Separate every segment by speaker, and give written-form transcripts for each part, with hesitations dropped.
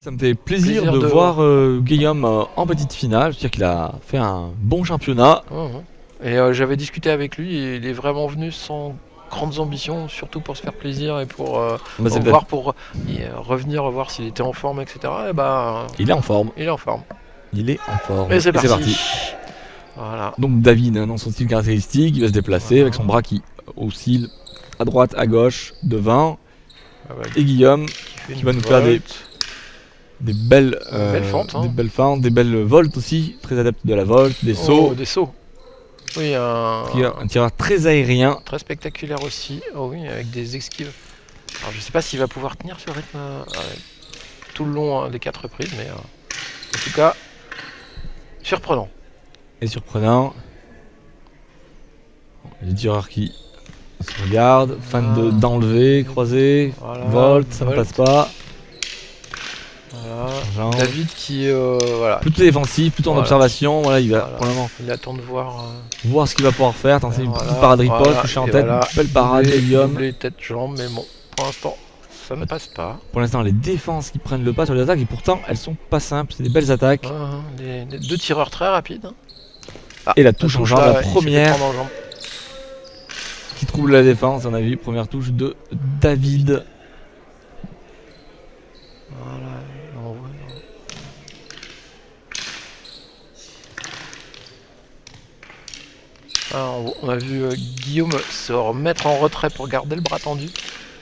Speaker 1: Ça me fait plaisir de voir Guillaume en petite finale, c'est-à-dire qu'il a fait un bon championnat.
Speaker 2: Et j'avais discuté avec lui et il est vraiment venu sans grandes ambitions, surtout pour se faire plaisir et pour revenir voir s'il était en forme, etc. Et bah,
Speaker 1: il est en forme.
Speaker 2: Il est en forme.
Speaker 1: Il est en forme.
Speaker 2: Et c'est parti. Voilà.
Speaker 1: Donc David, dans son style caractéristique, il va se déplacer avec son bras qui oscille à droite, à gauche, devant. Et Guillaume qui va nous faire des belles fentes, des belles voltes aussi, très adepte de la volte, des sauts.
Speaker 2: Des sauts. Oui,
Speaker 1: un tireur très aérien.
Speaker 2: Très spectaculaire aussi. Oh oui, avec des esquives. Alors je sais pas s'il va pouvoir tenir ce rythme tout le long des 4 reprises, mais en tout cas, surprenant.
Speaker 1: Et surprenant. Les tireurs qui se regardent, fan d'enlever, croiser, volte, ça ne passe pas.
Speaker 2: Voilà. David qui voilà.
Speaker 1: Plutôt défensif, plutôt en observation, voilà, il va pour le moment.
Speaker 2: Il attend de voir
Speaker 1: ce qu'il va pouvoir faire, tenter une petite parade riposte, toucher en tête, belle parade de Guillaume.
Speaker 2: Tête jambe, mais bon, pour l'instant ça ne passe pas.
Speaker 1: Pour l'instant les défenses qui prennent le pas sur les attaques et pourtant elles sont pas simples, c'est des belles attaques.
Speaker 2: Des 2 tireurs très rapides.
Speaker 1: Et la touche en jambe, la première qui trouble la défense, on a vu, première touche de David.
Speaker 2: Voilà. Alors, on a vu Guillaume se remettre en retrait pour garder le bras tendu,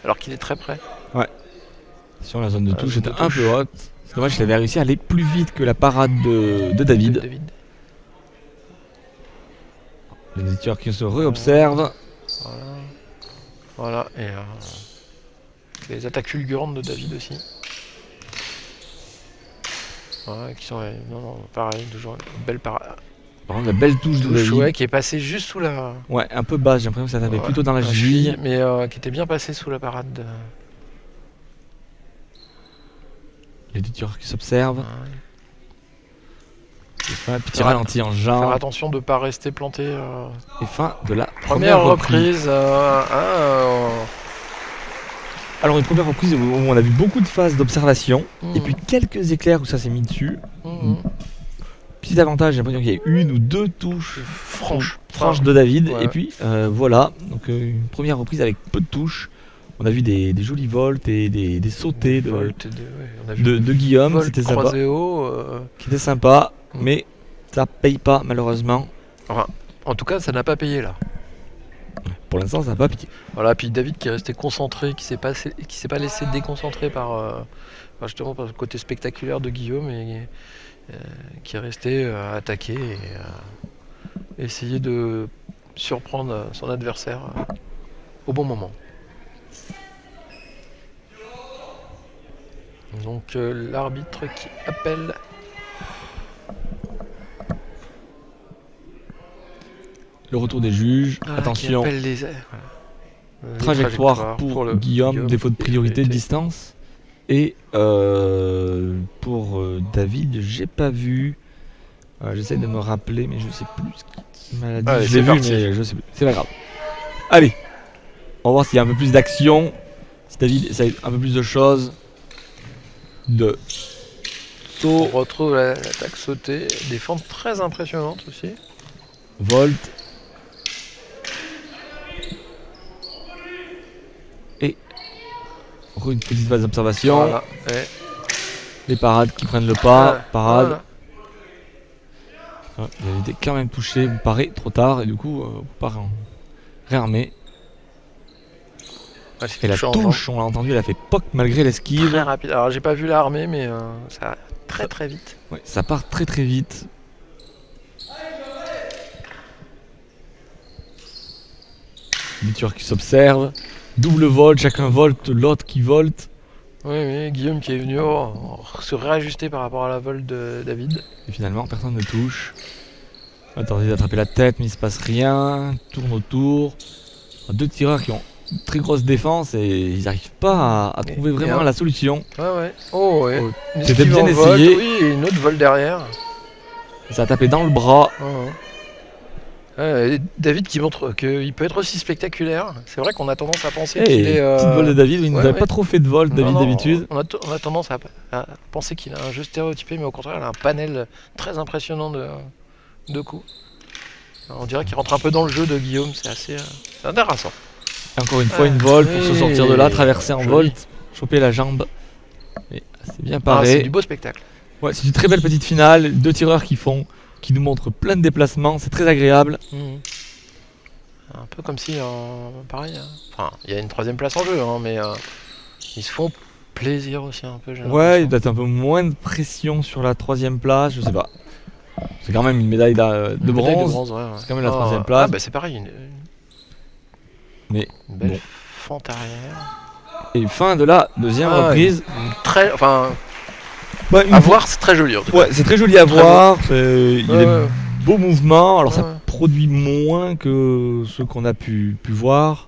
Speaker 2: alors qu'il est très près.
Speaker 1: Ouais. Sur la zone de touche, était un peu haute. C'est dommage qu'il avait réussi à aller plus vite que la parade de David. Les tireurs qui se réobservent.
Speaker 2: Voilà. Et les attaques fulgurantes de David aussi. Voilà, qui sont pareil, toujours une belle parade.
Speaker 1: Par contre, la belle touche de David.
Speaker 2: Ouais, qui est passé juste sous la.
Speaker 1: Ouais, un peu basse, j'ai l'impression que ça tapait plutôt dans la cheville.
Speaker 2: Mais qui était bien passé sous la parade de.
Speaker 1: Il y a des tireurs qui s'observent. Petit ralenti en jambe.
Speaker 2: Faire attention de ne pas rester planté.
Speaker 1: Et fin de la
Speaker 2: première reprise.
Speaker 1: Alors une première reprise où on a vu beaucoup de phases d'observation. Et puis quelques éclairs où ça s'est mis dessus. Petit avantage, j'ai l'impression qu'il y a 1 ou 2 touches franches de David. Ouais. Et puis voilà, donc une première reprise avec peu de touches. On a vu des jolies voltes et des sautés de Guillaume, c'était sympa. Qui était sympa, mais ça paye pas malheureusement.
Speaker 2: Enfin, en tout cas, ça n'a pas payé là.
Speaker 1: Pour l'instant, ça n'a pas payé.
Speaker 2: Voilà, puis David qui est resté concentré, qui s'est pas laissé déconcentrer par justement par le côté spectaculaire de Guillaume et qui est resté à attaquer et essayer de surprendre son adversaire au bon moment. Donc l'arbitre qui appelle.
Speaker 1: Le retour des juges, attention. Trajectoire pour Guillaume, défaut de priorité de distance. Et pour David, j'ai pas vu. J'essaie de me rappeler, mais je sais plus ce qu'il m'a dit. Je l'ai vu, mais je sais plus. C'est pas grave. Allez, on va voir s'il y a un peu plus d'action. Si David essaye un peu plus de choses.
Speaker 2: On retrouve l'attaque sautée, des fentes très impressionnantes aussi.
Speaker 1: Volte. Et une petite phase d'observation.
Speaker 2: Voilà.
Speaker 1: Les parades qui prennent le pas. Parade. Voilà. Il avait été quand même touché, vous paraît, trop tard. Et du coup, vous paraît réarmé. Et la touche, on l'a entendu, elle a fait poc malgré l'esquive.
Speaker 2: Très rapide. Alors j'ai pas vu l'armée, mais ça va très vite.
Speaker 1: Ouais, ça part très vite. Des tueurs qui s'observent. Double volte, chacun volte, l'autre qui volte.
Speaker 2: Oui, Guillaume qui est venu se réajuster par rapport à la volte de David.
Speaker 1: Et finalement, personne ne touche. Attendez d'attraper la tête, mais il se passe rien. Tourne autour. 2 tireurs qui ont une très grosse défense et ils n'arrivent pas à trouver vraiment la solution.
Speaker 2: Ouais. Oh ouais.
Speaker 1: C'était bien essayé.
Speaker 2: Oui, et une autre volte derrière.
Speaker 1: Ça a tapé dans le bras.
Speaker 2: David qui montre qu'il peut être aussi spectaculaire. C'est vrai qu'on a tendance à penser
Speaker 1: Hey,
Speaker 2: qu'il est.
Speaker 1: petite vol de David, il nous
Speaker 2: ouais,
Speaker 1: avait
Speaker 2: ouais.
Speaker 1: pas trop fait de vol, David,
Speaker 2: Non,
Speaker 1: d'habitude.
Speaker 2: on a tendance à penser qu'il a un jeu stéréotypé, mais au contraire, il a un panel très impressionnant de coups. On dirait qu'il rentre un peu dans le jeu de Guillaume, c'est assez intéressant.
Speaker 1: Encore une fois, une vol pour se sortir de là, traverser en
Speaker 2: joli.
Speaker 1: volt, choper la jambe. Et c'est bien
Speaker 2: Ah,
Speaker 1: paré.
Speaker 2: c'est du beau spectacle.
Speaker 1: Ouais, c'est une très belle petite finale. 2 tireurs qui nous montrent plein de déplacements. C'est très agréable.
Speaker 2: Un peu comme si, pareil, enfin, il y a une 3ème place en jeu, hein, mais ils se font plaisir aussi un peu.
Speaker 1: Ouais, il doit être un peu moins de pression sur la 3ème place, je sais pas. C'est quand même une médaille de bronze.
Speaker 2: Ouais.
Speaker 1: C'est quand même la 3ème place.
Speaker 2: Ah, bah c'est pareil,
Speaker 1: Mais
Speaker 2: une belle
Speaker 1: bon.
Speaker 2: fente arrière.
Speaker 1: Et fin de la 2e reprise.
Speaker 2: À voir, c'est très joli. En tout cas.
Speaker 1: Ouais, c'est très joli à voir. Il y a des beaux mouvements. Alors ça
Speaker 2: Ouais.
Speaker 1: produit moins que ceux qu'on a pu voir.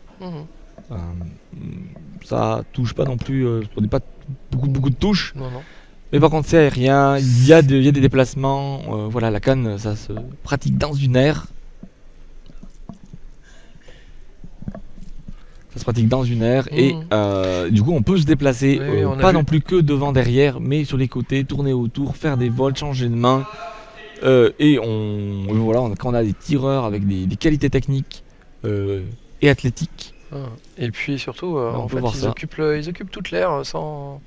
Speaker 1: Ça touche pas non plus, ça produit pas beaucoup de touches.
Speaker 2: Non.
Speaker 1: Mais par contre c'est aérien, il y a des déplacements. Voilà, la canne, ça se pratique dans une aire. Ça se pratique dans une aire et du coup on peut se déplacer, pas non plus que devant, derrière, mais sur les côtés, tourner autour, faire des vols, changer de main. Et voilà, quand on a des tireurs avec des qualités techniques et athlétiques.
Speaker 2: Et puis surtout, en fait, ils occupent toute l'air sans.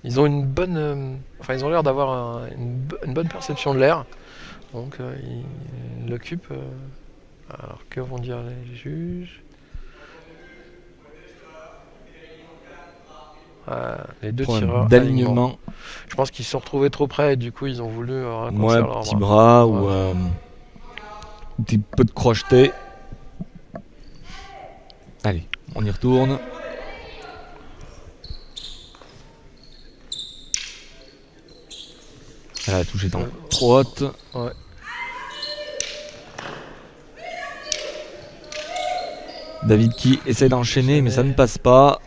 Speaker 2: Ils ont une bonne. Enfin, ils ont l'air d'avoir une bonne perception de l'air. Donc, ils l'occupent. Alors, que vont dire les juges? Les 2 tireurs
Speaker 1: d'alignement.
Speaker 2: Je pense qu'ils se sont retrouvés trop près et du coup ils ont voulu
Speaker 1: raccourcir leur petit bras ou un petit peu de crocheté. Allez, on y retourne. Là, la touche étant trop haute.
Speaker 2: Ouais.
Speaker 1: David qui essaie d'enchaîner mais ça ne passe pas.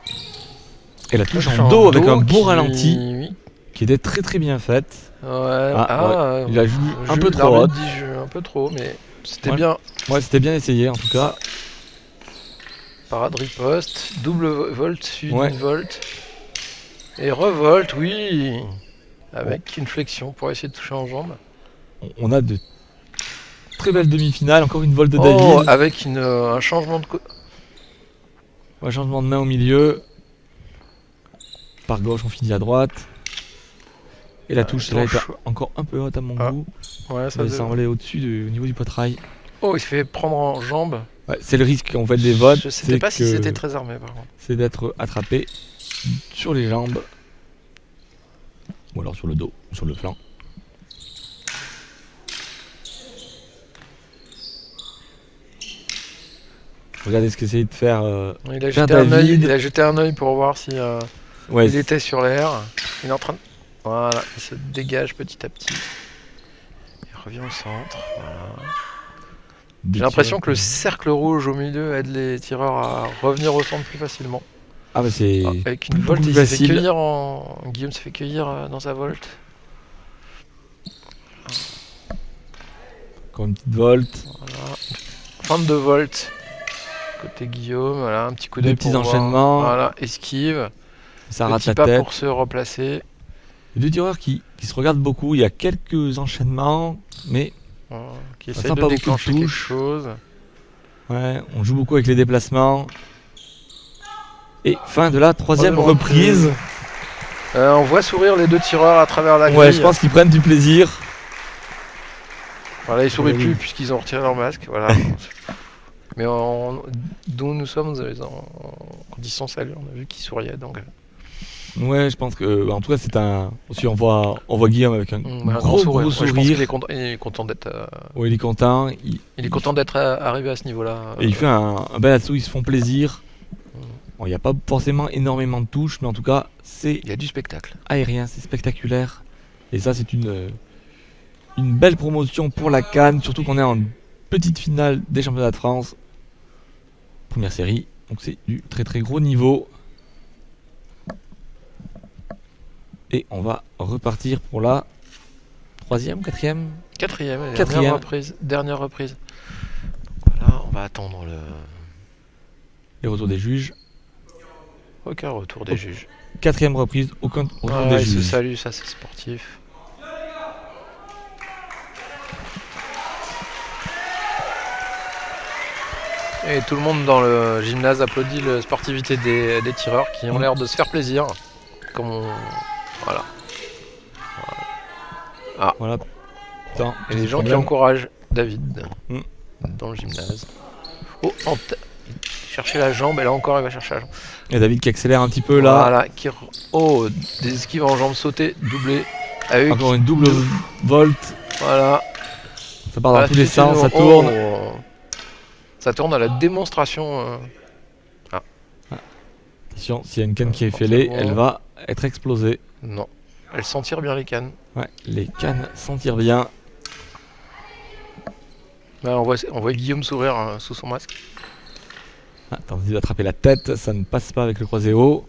Speaker 1: Et la touche en dos avec un beau ralenti qui était très bien faite.
Speaker 2: Ouais.
Speaker 1: Il a joué un peu trop haute.
Speaker 2: Un peu trop, mais c'était bien.
Speaker 1: Ouais, c'était bien essayé en tout cas.
Speaker 2: Parade riposte, double volt, suivi d'une volte. Et revolte, oui. Avec une flexion pour essayer de toucher en jambe.
Speaker 1: On a de très belles demi-finales, encore une volte de David.
Speaker 2: Avec un changement de
Speaker 1: un changement de main au milieu. Par gauche, on finit à droite. Et la touche, là, est encore un peu haute à mon goût.
Speaker 2: Ouais, ça
Speaker 1: semblait au-dessus, au niveau du poitrail.
Speaker 2: Oh, il se fait prendre en jambe.
Speaker 1: Ouais, c'est le risque en fait des votes.
Speaker 2: Je sais pas si c'était très armé par contre.
Speaker 1: C'est d'être attrapé sur les jambes. Ou alors sur le dos, sur le flanc. Regardez ce qu'essayait de faire.
Speaker 2: Il a jeté un œil pour voir si il était sur l'air. Il est en train de... Voilà, il se dégage petit à petit. Il revient au centre. Voilà. J'ai l'impression que le cercle rouge au milieu aide les tireurs à revenir au centre plus facilement.
Speaker 1: Ah bah c'est
Speaker 2: avec une volte, il s'est fait cueillir Guillaume s'est fait cueillir dans sa volte.
Speaker 1: Encore une petite volte.
Speaker 2: Voilà. Fin de volte. Côté Guillaume, voilà, un petit coup d'œil.
Speaker 1: Des petits enchaînements.
Speaker 2: Voilà, esquive.
Speaker 1: Ça rate la
Speaker 2: pas
Speaker 1: tête.
Speaker 2: Pour se replacer.
Speaker 1: Les 2 tireurs qui se regardent beaucoup. Il y a quelques enchaînements, mais
Speaker 2: qui essaient de déclencher quelque chose.
Speaker 1: Ouais, on joue beaucoup avec les déplacements. Et fin de la 3e reprise.
Speaker 2: On voit sourire les 2 tireurs à travers la grille.
Speaker 1: Ouais, je pense qu'ils prennent du plaisir.
Speaker 2: Voilà, ils sourient plus puisqu'ils ont retiré leur masque. Voilà. Mais d'où nous sommes en distance salut, on a vu qu'ils souriaient. Donc...
Speaker 1: Ouais, je pense que en tout cas c'est un. Aussi on voit Guillaume avec un gros sourire.
Speaker 2: Ouais, je pense qu'il est content d'être.
Speaker 1: Ouais, il est content.
Speaker 2: Il est content d'être arrivé à ce niveau-là.
Speaker 1: Et il fait un bel assaut, ils se font plaisir. Bon, il n'y a pas forcément énormément de touches, mais en tout cas c'est.
Speaker 2: Il y a du spectacle.
Speaker 1: Aérien, c'est spectaculaire. Et ça c'est une belle promotion pour la CAN, surtout qu'on est en petite finale des championnats de France. Première série, donc c'est du très gros niveau. Et on va repartir pour la 3e, 4e ?
Speaker 2: Quatrième, dernière reprise. va attendre
Speaker 1: les retours des juges.
Speaker 2: aucun retour des juges.
Speaker 1: 4ème reprise, aucun retour des
Speaker 2: Ils se
Speaker 1: juges.
Speaker 2: saluent, ça c'est sportif. Et tout le monde dans le gymnase applaudit la sportivité des tireurs qui ont l'air de se faire plaisir. Comme on... Voilà.
Speaker 1: Voilà. Putain,
Speaker 2: Et les gens qui
Speaker 1: problème.
Speaker 2: encouragent David
Speaker 1: Mm.
Speaker 2: dans le gymnase. Oh, chercher la jambe, et là encore il va chercher la jambe.
Speaker 1: Et David qui accélère un petit peu là.
Speaker 2: Voilà, oh, des esquives en jambes sautées, doublées. Avec
Speaker 1: Encore une double volte.
Speaker 2: Voilà.
Speaker 1: Ça part dans
Speaker 2: Voilà,
Speaker 1: tous les
Speaker 2: c'est une-
Speaker 1: sens, ça
Speaker 2: oh,
Speaker 1: tourne.
Speaker 2: Ça tourne à la démonstration.
Speaker 1: Attention, s'il y a une canne qui est fêlée, elle va être explosée.
Speaker 2: Non. Elle s'en tire bien les cannes.
Speaker 1: Ouais, les cannes s'en tirent bien.
Speaker 2: Là, on voit Guillaume sourire sous son masque.
Speaker 1: Ah, tentative d'attraper la tête, ça ne passe pas avec le croisé haut.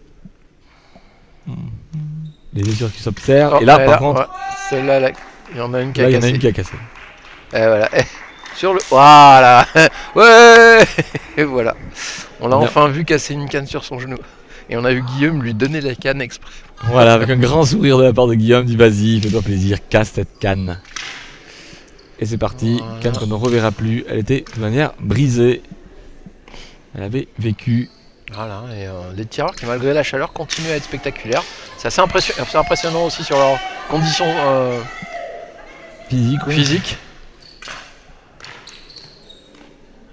Speaker 1: Les lectures qui s'observent.
Speaker 2: Oh,
Speaker 1: Et là, par contre,
Speaker 2: ouais, celle-là, là, il y en a une qui
Speaker 1: là,
Speaker 2: a
Speaker 1: il y en a
Speaker 2: cassé.
Speaker 1: une qui a cassé.
Speaker 2: Et voilà. Sur le... Voilà. Ouais. Et voilà. On l'a
Speaker 1: Bien.
Speaker 2: enfin vu casser une canne sur son genou. Et on a vu Guillaume lui donner la canne exprès.
Speaker 1: Voilà, avec un grand sourire de la part de Guillaume, dit vas-y, fais-toi plaisir, casse cette canne. Et c'est parti,
Speaker 2: Voilà.
Speaker 1: canne qu'on ne reverra plus. Elle était de manière brisée. Elle avait vécu.
Speaker 2: Voilà. Et les tireurs qui, malgré la chaleur, continuent à être spectaculaires. C'est assez impressionnant aussi sur leurs conditions
Speaker 1: Physique, oui.
Speaker 2: physiques.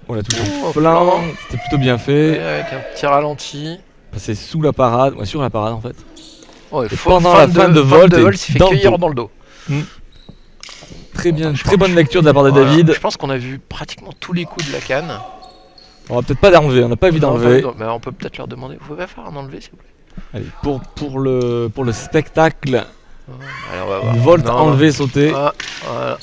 Speaker 1: On l'a touché
Speaker 2: Oh,
Speaker 1: plein,
Speaker 2: flanc.
Speaker 1: c'était plutôt bien fait.
Speaker 2: Et avec un petit ralenti.
Speaker 1: Passé sous la parade, ouais, sur la parade en fait.
Speaker 2: Oh, et
Speaker 1: Et pendant la fin de vol,
Speaker 2: il s'est fait
Speaker 1: dans le
Speaker 2: cueillir
Speaker 1: dos.
Speaker 2: dans le dos.
Speaker 1: Très bien,
Speaker 2: Je
Speaker 1: très
Speaker 2: pense-
Speaker 1: bonne lecture de la part de
Speaker 2: Voilà.
Speaker 1: David.
Speaker 2: Je pense qu'on a vu pratiquement tous les coups de la canne.
Speaker 1: On va peut-être pas d'enlever, on n'a pas envie d'enlever.
Speaker 2: Non, mais on peut peut-être leur demander. Vous pouvez faire un enlevé s'il vous plaît.
Speaker 1: Allez, pour le spectacle,
Speaker 2: Allez, on va voir.
Speaker 1: une volte
Speaker 2: Non,
Speaker 1: enlevée, sautée.
Speaker 2: Ah, voilà.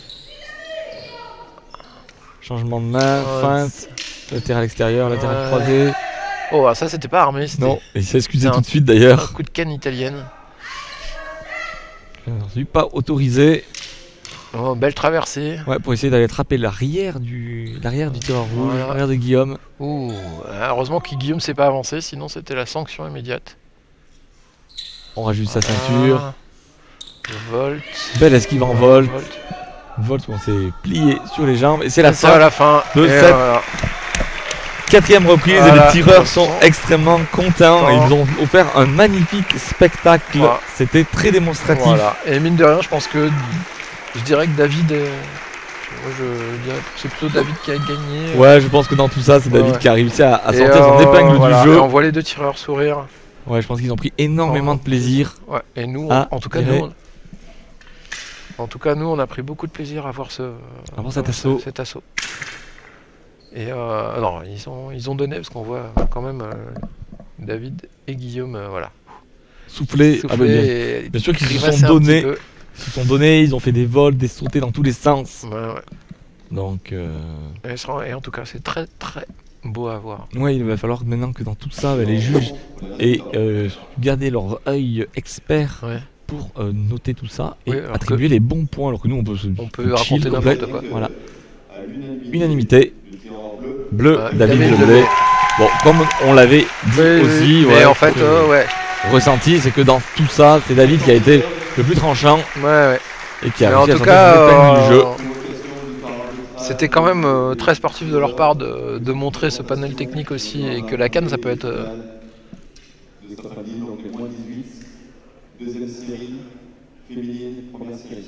Speaker 1: Changement de main,
Speaker 2: Ouais.
Speaker 1: feinte, latéral extérieur, latéral
Speaker 2: Ouais.
Speaker 1: croisé.
Speaker 2: Oh, ah, ça c'était pas armé, c'était
Speaker 1: Non, et il s'est excusé
Speaker 2: C'est
Speaker 1: tout
Speaker 2: un-
Speaker 1: de suite
Speaker 2: un
Speaker 1: d'ailleurs.
Speaker 2: coup de canne italienne.
Speaker 1: Bien entendu, pas autorisé.
Speaker 2: Oh, belle traversée.
Speaker 1: Ouais, pour essayer d'aller attraper l'arrière du tireur rouge,
Speaker 2: Voilà.
Speaker 1: l'arrière de Guillaume.
Speaker 2: Ouh, heureusement que Guillaume s'est pas avancé, sinon c'était la sanction immédiate.
Speaker 1: On rajoute sa ceinture.
Speaker 2: Ah, volte.
Speaker 1: Belle esquive en volte.
Speaker 2: Volte.
Speaker 1: Volte où on s'est plié sur les jambes. Et c'est la
Speaker 2: Et ça à
Speaker 1: fin.
Speaker 2: la fin.
Speaker 1: de
Speaker 2: Et
Speaker 1: cette-
Speaker 2: voilà.
Speaker 1: 4ème reprise
Speaker 2: Voilà.
Speaker 1: et les tireurs sont extrêmement contents.
Speaker 2: Oh.
Speaker 1: Ils ont offert un magnifique spectacle.
Speaker 2: Voilà.
Speaker 1: C'était très démonstratif.
Speaker 2: Voilà. Et mine de rien, je pense que je dirais que David. Moi, je dirais que c'est plutôt David qui a gagné.
Speaker 1: Ouais, je pense que dans tout ça, c'est
Speaker 2: Ouais,
Speaker 1: David
Speaker 2: ouais.
Speaker 1: qui a réussi à
Speaker 2: Et,
Speaker 1: sortir son épingle
Speaker 2: voilà.
Speaker 1: du
Speaker 2: Et
Speaker 1: jeu.
Speaker 2: on voit les deux tireurs sourire.
Speaker 1: Ouais, je pense qu'ils ont pris énormément
Speaker 2: Oh.
Speaker 1: de plaisir.
Speaker 2: Ouais. Et nous,
Speaker 1: Ah,
Speaker 2: en tout cas,
Speaker 1: tirer.
Speaker 2: nous, on a pris beaucoup de plaisir à voir
Speaker 1: cet assaut.
Speaker 2: cet assaut. Et non, ils ont donné parce qu'on voit quand même David et Guillaume, voilà.
Speaker 1: Soufflé. Ah bah,
Speaker 2: Souffler et
Speaker 1: bien sûr qu'ils se
Speaker 2: grimacer
Speaker 1: sont
Speaker 2: un
Speaker 1: donnés.
Speaker 2: petit peu.
Speaker 1: Ils se sont donnés, ils ont fait des vols, des sautés dans tous les sens.
Speaker 2: Ouais, ouais.
Speaker 1: Donc,
Speaker 2: Et en tout cas, c'est très très beau à voir.
Speaker 1: ouais, il va falloir maintenant que dans tout ça, les juges aient gardé leur œil expert
Speaker 2: Ouais.
Speaker 1: pour noter tout ça et
Speaker 2: Oui, alors
Speaker 1: attribuer les bons points. Alors que nous, on peut
Speaker 2: On peut raconter n'importe quoi.
Speaker 1: Voilà. Unanimité. Bleu,
Speaker 2: Ouais,
Speaker 1: David
Speaker 2: David
Speaker 1: Leblé.
Speaker 2: Leblé.
Speaker 1: Bon, comme on l'avait dit aussi,
Speaker 2: mais
Speaker 1: ouais,
Speaker 2: en fait, ouais.
Speaker 1: ressenti, c'est que dans tout ça, c'est David qui a été le plus tranchant
Speaker 2: Ouais.
Speaker 1: et qui a
Speaker 2: Mais en
Speaker 1: réussi à
Speaker 2: tout
Speaker 1: sortir son épingle
Speaker 2: cas,
Speaker 1: du jeu.
Speaker 2: c'était quand même très sportif de leur part de montrer ce panel technique aussi et que la canne, ça peut être.
Speaker 3: donc les moins 18, deuxième série, féminine, première série.